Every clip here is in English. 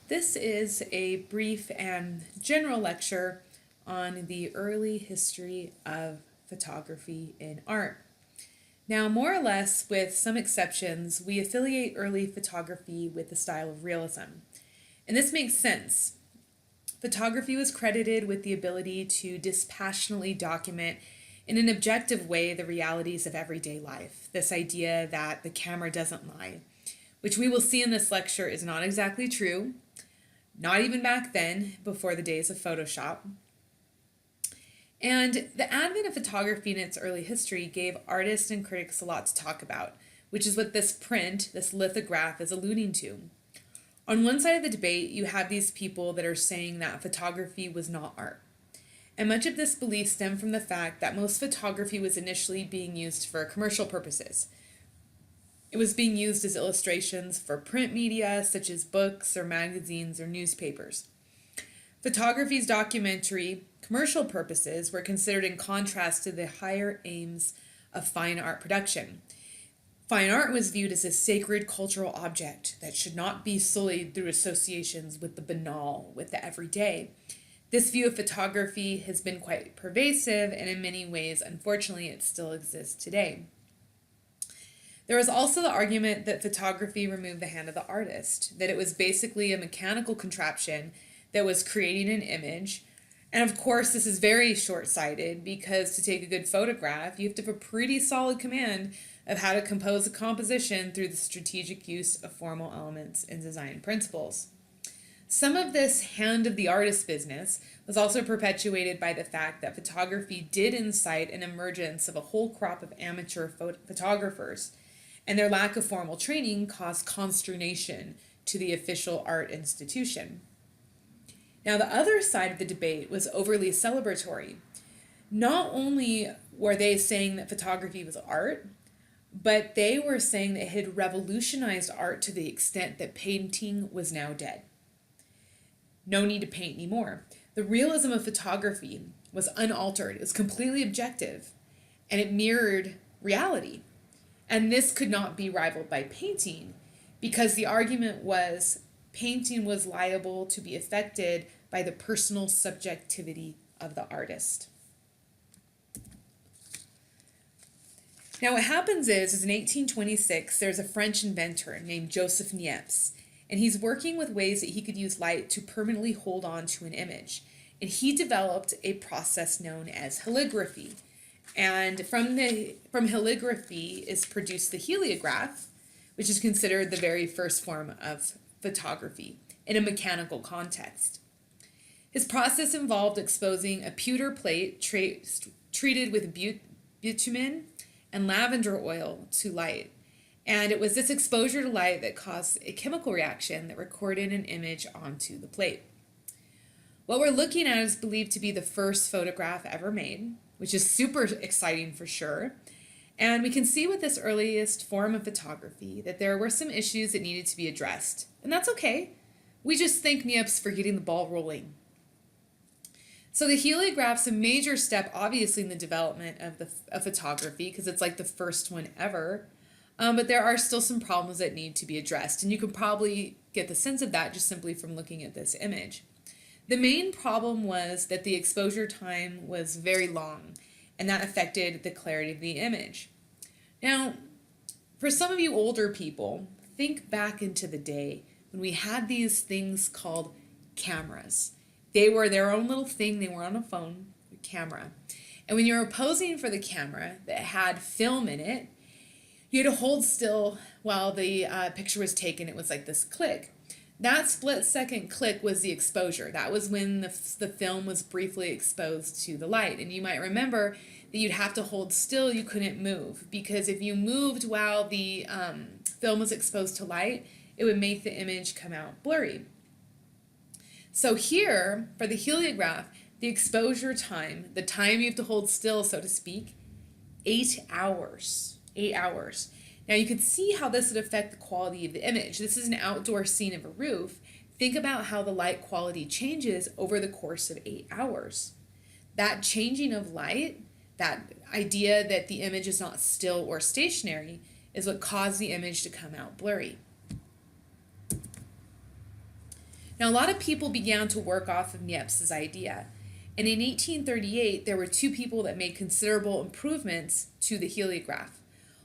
This is a brief and general lecture on the early history of photography in art. Now, more or less, with some exceptions, we affiliate early photography with the style of realism. And this makes sense. Photography was credited with the ability to dispassionately document in an objective way the realities of everyday life. This idea that the camera doesn't lie, which we will see in this lecture is not exactly true, not even back then, before the days of Photoshop. And the advent of photography in its early history gave artists and critics a lot to talk about, which is what this print, this lithograph, is alluding to. On one side of the debate, you have these people that are saying that photography was not art. And much of this belief stemmed from the fact that most photography was initially being used for commercial purposes. It was being used as illustrations for print media, such as books or magazines or newspapers. Photography's documentary, commercial purposes were considered in contrast to the higher aims of fine art production. Fine art was viewed as a sacred cultural object that should not be sullied through associations with the banal, with the everyday. This view of photography has been quite pervasive, and in many ways, unfortunately, it still exists today. There was also the argument that photography removed the hand of the artist, that it was basically a mechanical contraption that was creating an image. And of course, this is very short-sighted because to take a good photograph, you have to have a pretty solid command of how to compose a composition through the strategic use of formal elements and design principles. Some of this hand of the artist business was also perpetuated by the fact that photography did incite an emergence of a whole crop of amateur photographers, and their lack of formal training caused consternation to the official art institution. Now, the other side of the debate was overly celebratory. Not only were they saying that photography was art, but they were saying that it had revolutionized art to the extent that painting was now dead. No need to paint anymore. The realism of photography was unaltered. It was completely objective, and it mirrored reality. And this could not be rivaled by painting because the argument was painting was liable to be affected by the personal subjectivity of the artist. Now what happens is in 1826, there's a French inventor named Joseph Niepce, and he's working with ways that he could use light to permanently hold on to an image. And he developed a process known as heliography. And from heliography is produced the heliograph, which is considered the very first form of photography in a mechanical context. His process involved exposing a pewter plate treated with bitumen and lavender oil to light. And it was this exposure to light that caused a chemical reaction that recorded an image onto the plate. What we're looking at is believed to be the first photograph ever made, which is super exciting for sure. And we can see with this earliest form of photography that there were some issues that needed to be addressed. And that's okay. We just thank Niepce for getting the ball rolling. So the heliograph's a major step, obviously, in the development of photography, because it's like the first one ever. But there are still some problems that need to be addressed. And you can probably get the sense of that just simply from looking at this image. The main problem was that the exposure time was very long, and that affected the clarity of the image. Now, for some of you older people, think back into the day when we had these things called cameras. They were their own little thing. They were on a phone, a camera. And when you were posing for the camera that had film in it, you had to hold still while the picture was taken. It was like this click. That split-second click was the exposure. That was when the film was briefly exposed to the light. And you might remember that you'd have to hold still. You couldn't move because if you moved while the film was exposed to light, it would make the image come out blurry. So here, for the heliograph, the exposure time, the time you have to hold still, so to speak, 8 hours. 8 hours. Now you can see how this would affect the quality of the image. This is an outdoor scene of a roof. Think about how the light quality changes over the course of 8 hours. That changing of light, that idea that the image is not still or stationary, is what caused the image to come out blurry. Now, a lot of people began to work off of Niepce's idea. And in 1838, there were two people that made considerable improvements to the heliograph.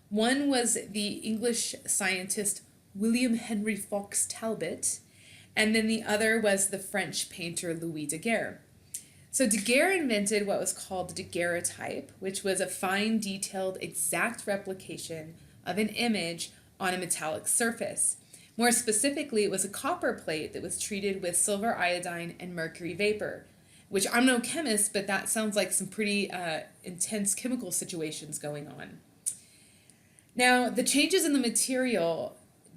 One was the English scientist William Henry Fox Talbot, and then the other was the French painter Louis Daguerre. So Daguerre invented what was called the Daguerreotype, which was a fine, detailed, exact replication of an image on a metallic surface. More specifically, it was a copper plate that was treated with silver iodine and mercury vapor, which I'm no chemist, but that sounds like some pretty intense chemical situations going on. Now, the changes in the material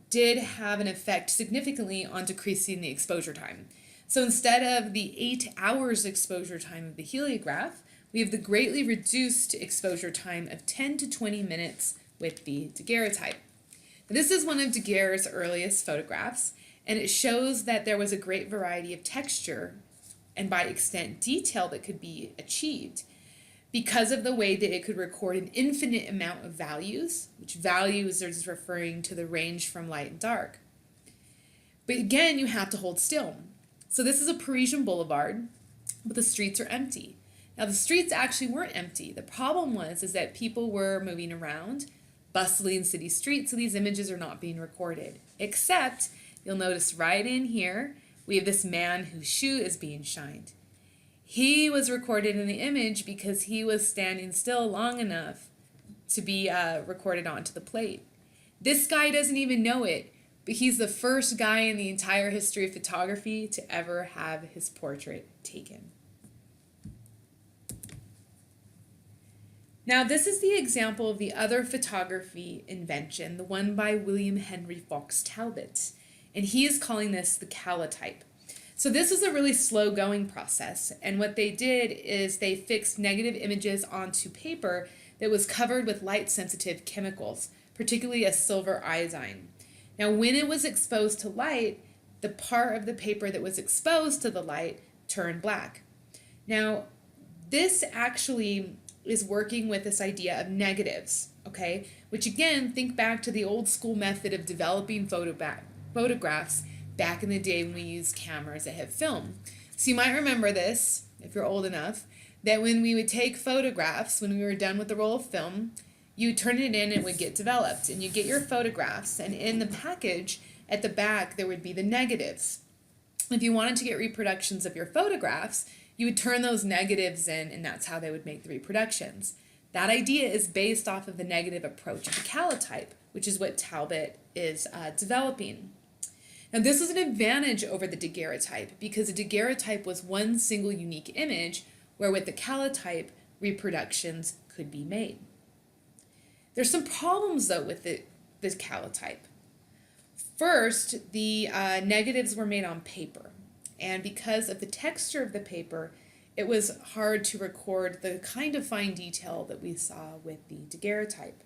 did have an effect significantly on decreasing the exposure time. So instead of the 8 hours exposure time of the heliograph, we have the greatly reduced exposure time of 10 to 20 minutes with the Daguerreotype. This is one of Daguerre's earliest photographs, and it shows that there was a great variety of texture and by extent detail that could be achieved because of the way that it could record an infinite amount of values, which values is referring to the range from light and dark. But again, you have to hold still. So this is a Parisian boulevard, but the streets are empty. Now the streets actually weren't empty. The problem was that people were moving around, bustling city streets, so these images are not being recorded. Except, you'll notice right in here, we have this man whose shoe is being shined. He was recorded in the image because he was standing still long enough to be recorded onto the plate. This guy doesn't even know it, but he's the first guy in the entire history of photography to ever have his portrait taken. Now, this is the example of the other photography invention, the one by William Henry Fox Talbot. And he is calling this the Calotype. So this is a really slow-going process, and what they did is they fixed negative images onto paper that was covered with light-sensitive chemicals, particularly a silver iodine. Now, when it was exposed to light, the part of the paper that was exposed to the light turned black. Now, this actually is working with this idea of negatives, okay? Which again, think back to the old school method of developing photographs back in the day when we used cameras that had film. So you might remember this, if you're old enough, that when we would take photographs, when we were done with the roll of film, you would turn it in and it would get developed. And you get your photographs, and in the package at the back there would be the negatives. If you wanted to get reproductions of your photographs, you would turn those negatives in, and that's how they would make the reproductions. That idea is based off of the negative approach of the Calotype, which is what Talbot is developing. Now, this was an advantage over the Daguerreotype because the Daguerreotype was one single unique image, where with the Calotype, reproductions could be made. There's some problems, though, with the Calotype. First, the negatives were made on paper, and because of the texture of the paper, it was hard to record the kind of fine detail that we saw with the Daguerreotype.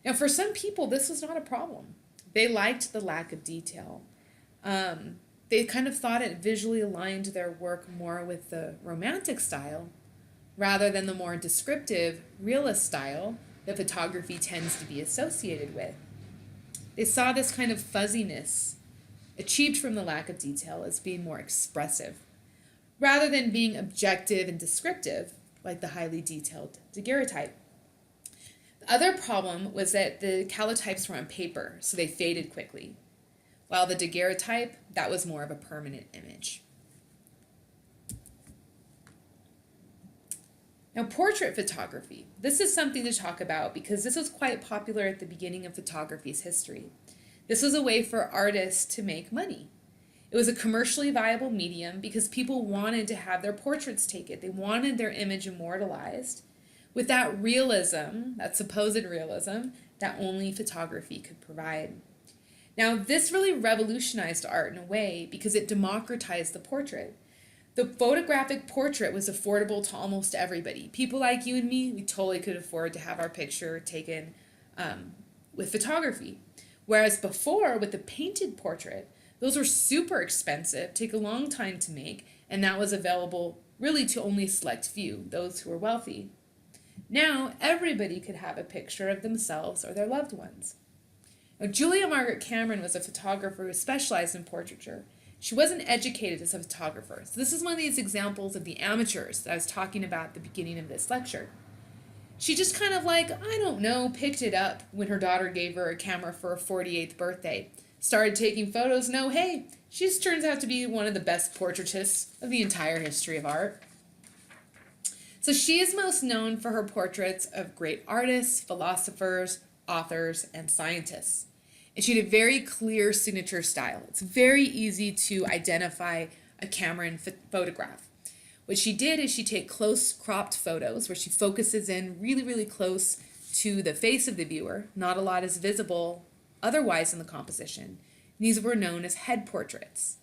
Now, for some people, this was not a problem. They liked the lack of detail. They kind of thought it visually aligned their work more with the romantic style rather than the more descriptive, realist style that photography tends to be associated with. They saw this kind of fuzziness achieved from the lack of detail as being more expressive, rather than being objective and descriptive like the highly detailed Daguerreotype. The other problem was that the Calotypes were on paper, so they faded quickly, while the Daguerreotype, that was more of a permanent image. Now, portrait photography. This is something to talk about because this was quite popular at the beginning of photography's history. This was a way for artists to make money. It was a commercially viable medium because people wanted to have their portraits taken. They wanted their image immortalized with that realism, that supposed realism, that only photography could provide. Now, this really revolutionized art in a way because it democratized the portrait. The photographic portrait was affordable to almost everybody. People like you and me, we totally could afford to have our picture taken with photography. Whereas before, with the painted portrait, those were super expensive, take a long time to make, and that was available really to only a select few, those who were wealthy. Now, everybody could have a picture of themselves or their loved ones. Now, Julia Margaret Cameron was a photographer who specialized in portraiture, She wasn't educated as a photographer. So this is one of these examples of the amateurs that I was talking about at the beginning of this lecture. She just kind of like, I don't know, picked it up when her daughter gave her a camera for her 48th birthday. Started taking photos. No, hey, she just turns out to be one of the best portraitists of the entire history of art. So she is most known for her portraits of great artists, philosophers, authors, and scientists. And she had a very clear signature style. It's very easy to identify a Cameron photograph. What she did is she take close cropped photos where she focuses in really, really close to the face of the viewer. Not a lot is visible otherwise in the composition. These were known as head portraits.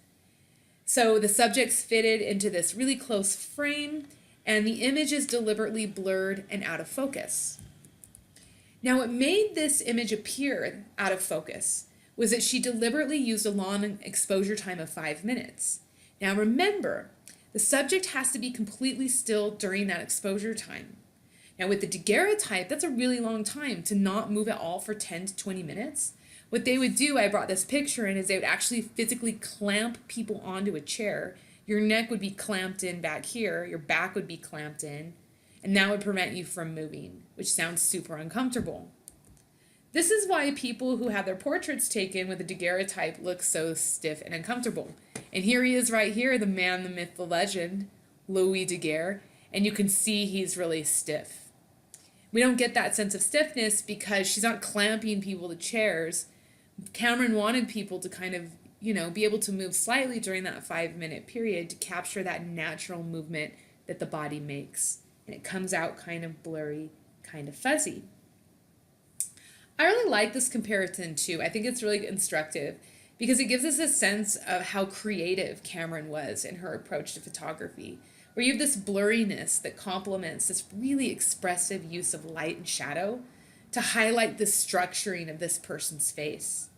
So the subjects fitted into this really close frame, and the image is deliberately blurred and out of focus. Now, what made this image appear out of focus was that she deliberately used a long exposure time of 5 minutes. Now, remember, the subject has to be completely still during that exposure time. Now, with the Daguerreotype, that's a really long time to not move at all for 10 to 20 minutes. What they would do, I brought this picture in, is they would actually physically clamp people onto a chair. Your neck would be clamped in back here, your back would be clamped in, and that would prevent you from moving, which sounds super uncomfortable. This is why people who have their portraits taken with a Daguerreotype look so stiff and uncomfortable. And here he is right here, the man, the myth, the legend, Louis Daguerre, and you can see he's really stiff. We don't get that sense of stiffness because she's not clamping people to chairs. Cameron wanted people to kind of, be able to move slightly during that 5-minute period to capture that natural movement that the body makes. And it comes out kind of blurry, kind of fuzzy. I really like this comparison too. I think it's really instructive because it gives us a sense of how creative Cameron was in her approach to photography, where you have this blurriness that complements this really expressive use of light and shadow to highlight the structuring of this person's face.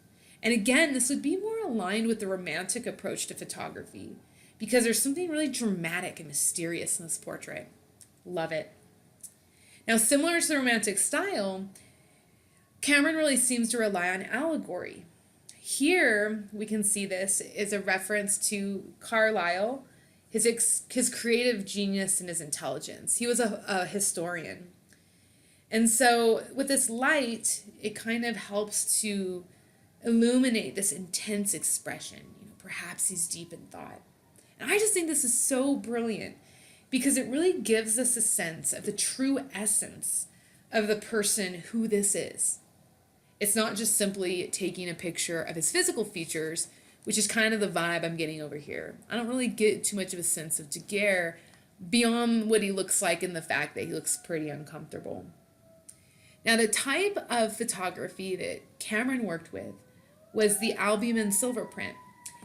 And again, this would be more aligned with the romantic approach to photography because there's something really dramatic and mysterious in this portrait. Love it. Now, similar to the romantic style, Cameron really seems to rely on allegory. Here, we can see this is a reference to Carlyle, his creative genius and his intelligence. He was a historian. And so with this light, it kind of helps to illuminate this intense expression. Perhaps he's deep in thought. And I just think this is so brilliant because it really gives us a sense of the true essence of the person who this is. It's not just simply taking a picture of his physical features, which is kind of the vibe I'm getting over here. I don't really get too much of a sense of Daguerre beyond what he looks like and the fact that he looks pretty uncomfortable. Now, the type of photography that Cameron worked with was the Albumen silver print.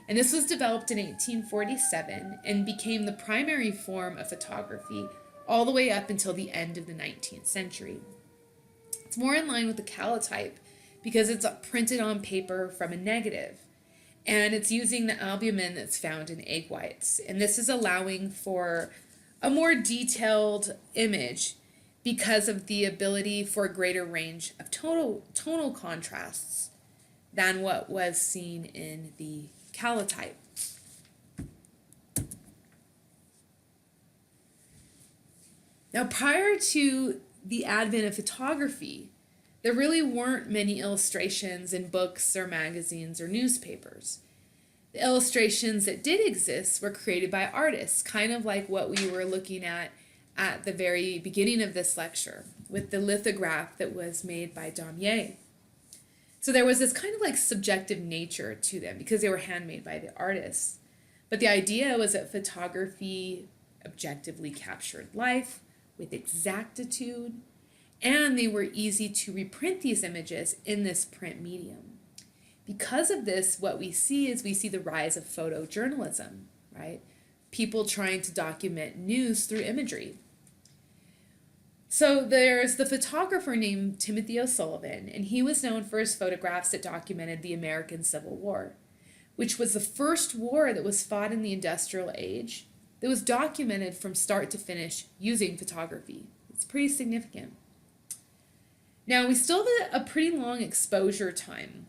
And this was developed in 1847 and became the primary form of photography all the way up until the end of the 19th century. It's more in line with the Calotype because it's printed on paper from a negative. And it's using the albumen that's found in egg whites. And this is allowing for a more detailed image because of the ability for a greater range of tonal contrasts than what was seen in the Calotype. Now, prior to the advent of photography, there really weren't many illustrations in books or magazines or newspapers. The illustrations that did exist were created by artists, kind of like what we were looking at the very beginning of this lecture with the lithograph that was made by Daumier. So there was this kind of like subjective nature to them because they were handmade by the artists. But the idea was that photography objectively captured life with exactitude, and they were easy to reprint these images in this print medium. Because of this, what we see the rise of photojournalism, right? People trying to document news through imagery. So there's the photographer named Timothy O'Sullivan, and he was known for his photographs that documented the American Civil War, which was the first war that was fought in the industrial age that was documented from start to finish using photography. It's pretty significant. Now, we still have a pretty long exposure time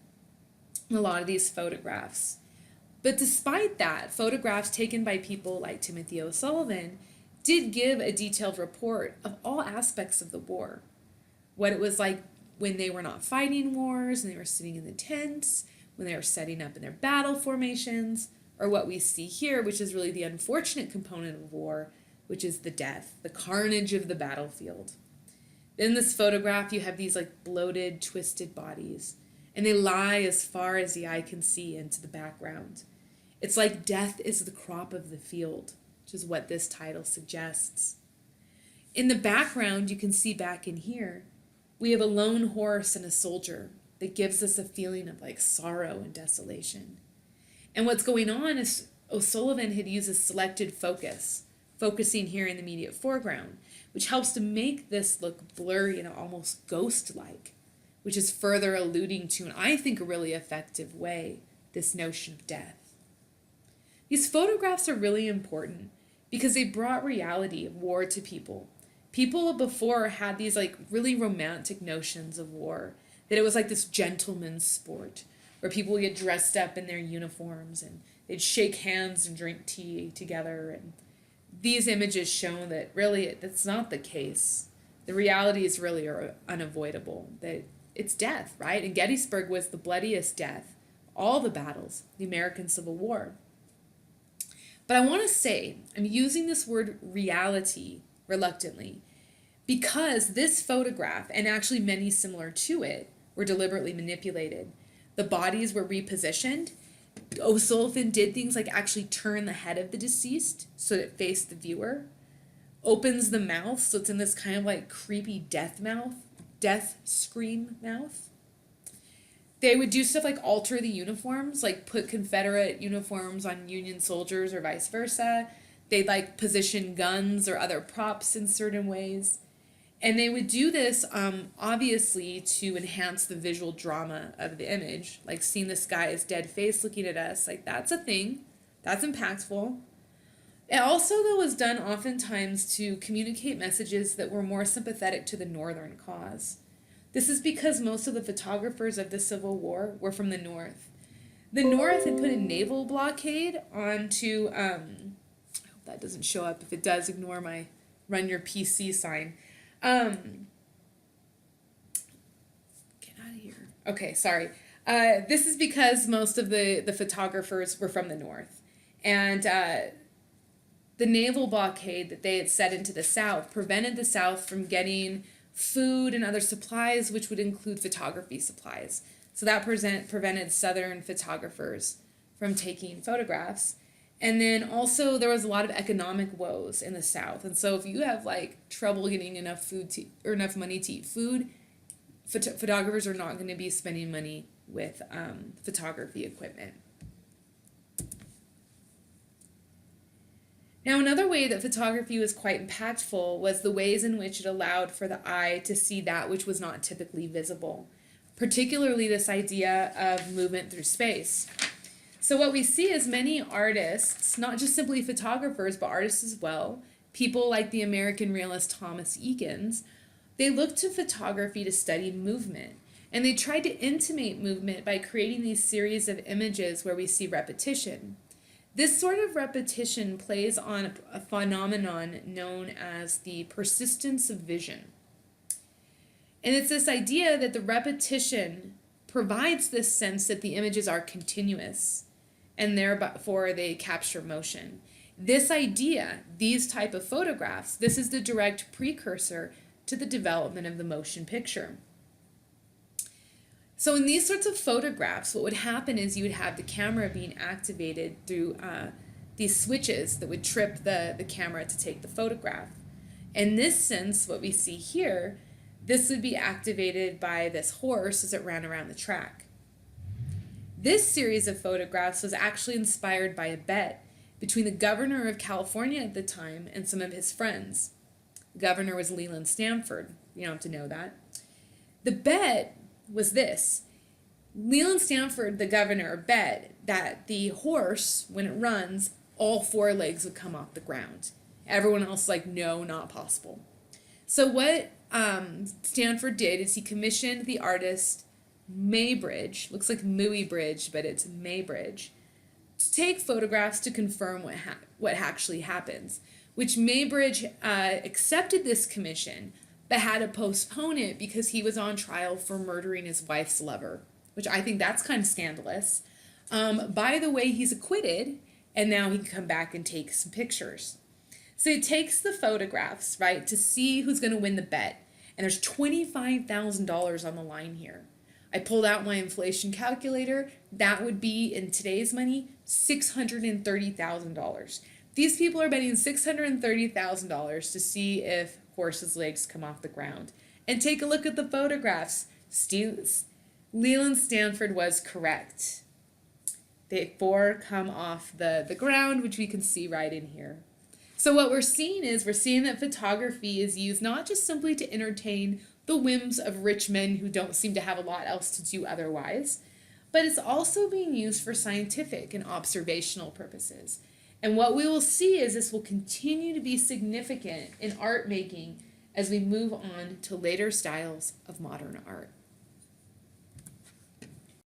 in a lot of these photographs. But despite that, photographs taken by people like Timothy O'Sullivan did give a detailed report of all aspects of the war. What it was like when they were not fighting wars, and they were sitting in the tents, when they were setting up in their battle formations, or what we see here, which is really the unfortunate component of war, which is the death, the carnage of the battlefield. In this photograph, you have these like bloated, twisted bodies, and they lie as far as the eye can see into the background. It's like death is the crop of the field, which is what this title suggests. In the background, you can see back in here, we have a lone horse and a soldier that gives us a feeling of like sorrow and desolation. And what's going on is O'Sullivan had used a selected focus, focusing here in the immediate foreground, which helps to make this look blurry and almost ghost-like, which is further alluding to, and I think a really effective way, this notion of death. These photographs are really important because they brought reality of war to people. People before had these like really romantic notions of war, that it was like this gentleman's sport where people would get dressed up in their uniforms and they'd shake hands and drink tea together. And these images show that really that's not the case. The reality is really unavoidable, that it's death, right? And Gettysburg was the bloodiest death, all the battles, the American Civil War. But I want to say, I'm using this word reality reluctantly because this photograph, and actually many similar to it, were deliberately manipulated. The bodies were repositioned. O'Sullivan did things like actually turn the head of the deceased so that it faced the viewer, opens the mouth so it's in this kind of like creepy death scream mouth. They would do stuff like alter the uniforms, like put Confederate uniforms on Union soldiers or vice versa. They'd like position guns or other props in certain ways. And they would do this obviously to enhance the visual drama of the image, like seeing this guy's dead face looking at us, like that's a thing, that's impactful. It also, though, was done oftentimes to communicate messages that were more sympathetic to the Northern cause. This is because most of the photographers of the Civil War were from the North. The North had put a naval blockade onto, I hope that doesn't show up. If it does, ignore my run your PC sign. Get out of here. Okay, sorry. This is because most of the photographers were from the North. And the naval blockade that they had set into the South prevented the South from getting food and other supplies, which would include photography supplies. So that prevented Southern photographers from taking photographs. And then also there was a lot of economic woes in the South. And so if you have like trouble getting enough food or enough money to eat food, photographers are not going to be spending money with photography equipment. Now, another way that photography was quite impactful was the ways in which it allowed for the eye to see that which was not typically visible, particularly this idea of movement through space. So what we see is many artists, not just simply photographers, but artists as well, people like the American realist Thomas Eakins, they looked to photography to study movement. And they tried to intimate movement by creating these series of images where we see repetition. This sort of repetition plays on a phenomenon known as the persistence of vision. And it's this idea that the repetition provides this sense that the images are continuous, and therefore they capture motion. This idea, these type of photographs, this is the direct precursor to the development of the motion picture. So in these sorts of photographs, what would happen is you would have the camera being activated through these switches that would trip the camera to take the photograph. In this sense, what we see here, this would be activated by this horse as it ran around the track. This series of photographs was actually inspired by a bet between the governor of California at the time and some of his friends. The governor was Leland Stanford. You don't have to know that. The bet was this. Leland Stanford, the governor, bet that the horse, when it runs, all four legs would come off the ground. Everyone else like, no, not possible. So what Stanford did is he commissioned the artist Maybridge, looks like Muybridge, but it's Maybridge, to take photographs to confirm what actually happens, which Maybridge accepted this commission, but had to postpone it because he was on trial for murdering his wife's lover, which I think that's kind of scandalous. By the way, he's acquitted, and now he can come back and take some pictures. So he takes the photographs, right, to see who's going to win the bet. And there's $25,000 on the line here. I pulled out my inflation calculator. That would be, in today's money, $630,000. These people are betting $630,000 to see if horses' legs come off the ground. And take a look at the photographs. Leland Stanford was correct. The 4 come off the ground, which we can see right in here. So what we're seeing that photography is used not just simply to entertain the whims of rich men who don't seem to have a lot else to do otherwise, but it's also being used for scientific and observational purposes. And what we will see is this will continue to be significant in art making as we move on to later styles of modern art.